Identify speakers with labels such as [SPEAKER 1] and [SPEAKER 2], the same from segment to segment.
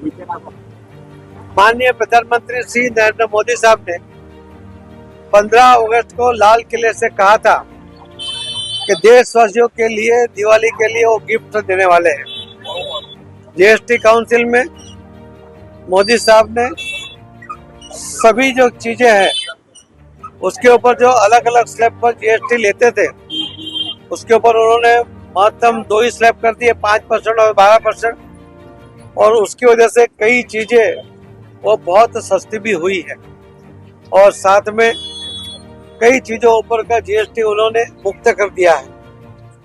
[SPEAKER 1] माननीय प्रधानमंत्री श्री नरेंद्र मोदी साहब ने 15 अगस्त को लाल किले से कहा था कि देशवासियों के लिए दिवाली के लिए वो गिफ्ट देने वाले हैं। जीएसटी काउंसिल में मोदी साहब ने सभी जो चीजें हैं उसके ऊपर जो अलग अलग स्लैब पर जीएसटी लेते थे उसके ऊपर उन्होंने महत्तम 2 ही स्लैब कर दिए, 5% और 12%, और उसकी वजह से कई चीजें वो बहुत सस्ती भी हुई है और साथ में कई चीजों ऊपर का जीएसटी उन्होंने मुक्त कर दिया है।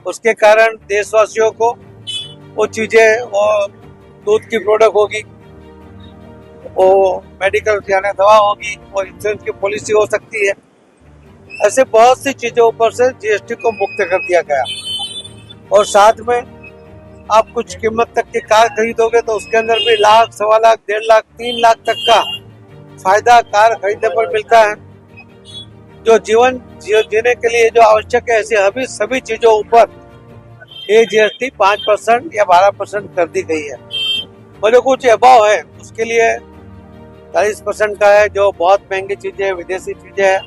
[SPEAKER 1] उसके कारण देशवासियों को वो चीजें, वो दूध की प्रोडक्ट होगी, वो मेडिकल यानी दवा होगी और इंश्योरेंस की पॉलिसी हो सकती है, ऐसे बहुत सी चीजों ऊपर से जीएसटी को मुक्त कर दिया गया। और साथ में आप कुछ कीमत तक की कार खरीदोगे तो उसके अंदर भी लाख, 1.25 लाख, 1.5 लाख, 3 लाख तक का फायदा कार खरीदने पर मिलता है। जो जीवन जीने के लिए जो आवश्यक है ऐसी सभी चीजों ऊपर ये जीएसटी 5% या 12% कर दी गई है। और जो कुछ अभाव है उसके लिए 40% का है, जो बहुत महंगी चीजें, विदेशी चीजें है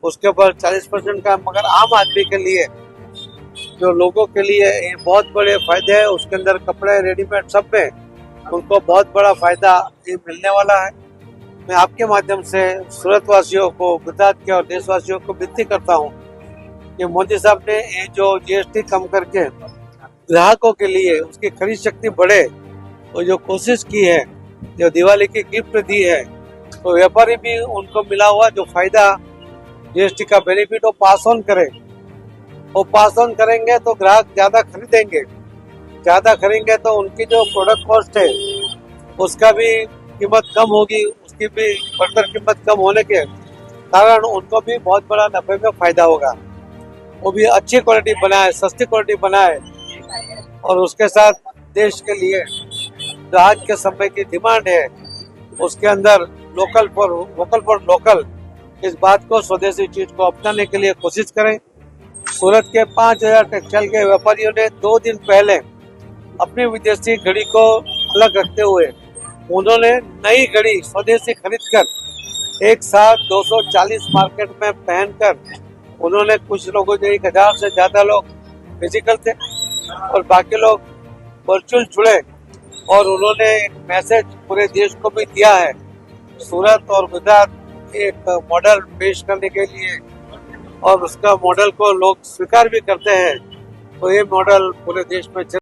[SPEAKER 1] उसके ऊपर 40% का। मगर आम आदमी के लिए, जो लोगों के लिए ये बहुत बड़े फायदे हैं, उसके अंदर कपड़े, रेडीमेड सब में उनको बहुत बड़ा फायदा ये मिलने वाला है। मैं आपके माध्यम से सूरत वासियों को, गुजरात के और देशवासियों को विनती करता हूँ कि मोदी साहब ने ये जो जीएसटी कम करके ग्राहकों के लिए उसकी खरीद शक्ति बढ़े, वो जो कोशिश की है, जो दिवाली की गिफ्ट दी है, तो व्यापारी भी उनको मिला हुआ जो फायदा जीएसटी का बेनिफिट वो पास ऑन करे। वो पास ऑन करेंगे तो ग्राहक ज्यादा खरीदेंगे, ज्यादा खरीदेंगे तो उनकी जो प्रोडक्ट कॉस्ट है उसका भी कीमत कम होगी, उसकी भी बढ़कर कीमत कम होने के कारण उनको भी बहुत बड़ा नफे में फायदा होगा। वो भी अच्छी क्वालिटी बनाए, सस्ती क्वालिटी बनाए, और उसके साथ देश के लिए जो आज के समय की डिमांड है उसके अंदर वोकल फॉर लोकल, इस बात को, स्वदेशी चीज को अपनाने के लिए कोशिश करें। सूरत के 5000 टेक्सटाइल के व्यापारियों ने 2 दिन पहले अपनी विदेशी घड़ी को अलग रखते हुए उन्होंने नई घड़ी स्वदेशी खरीदकर एक साथ 240 मार्केट में पहनकर, उन्होंने, कुछ लोगों जो 1000 से ज्यादा लोग फिजिकल थे और बाकी लोग वर्चुअल जुड़े, और उन्होंने एक मैसेज पूरे देश को भी दिया है। सूरत और गुजरात एक मॉडल पेश करने के लिए, और उसका मॉडल को लोग स्वीकार भी करते हैं, तो ये मॉडल पूरे देश में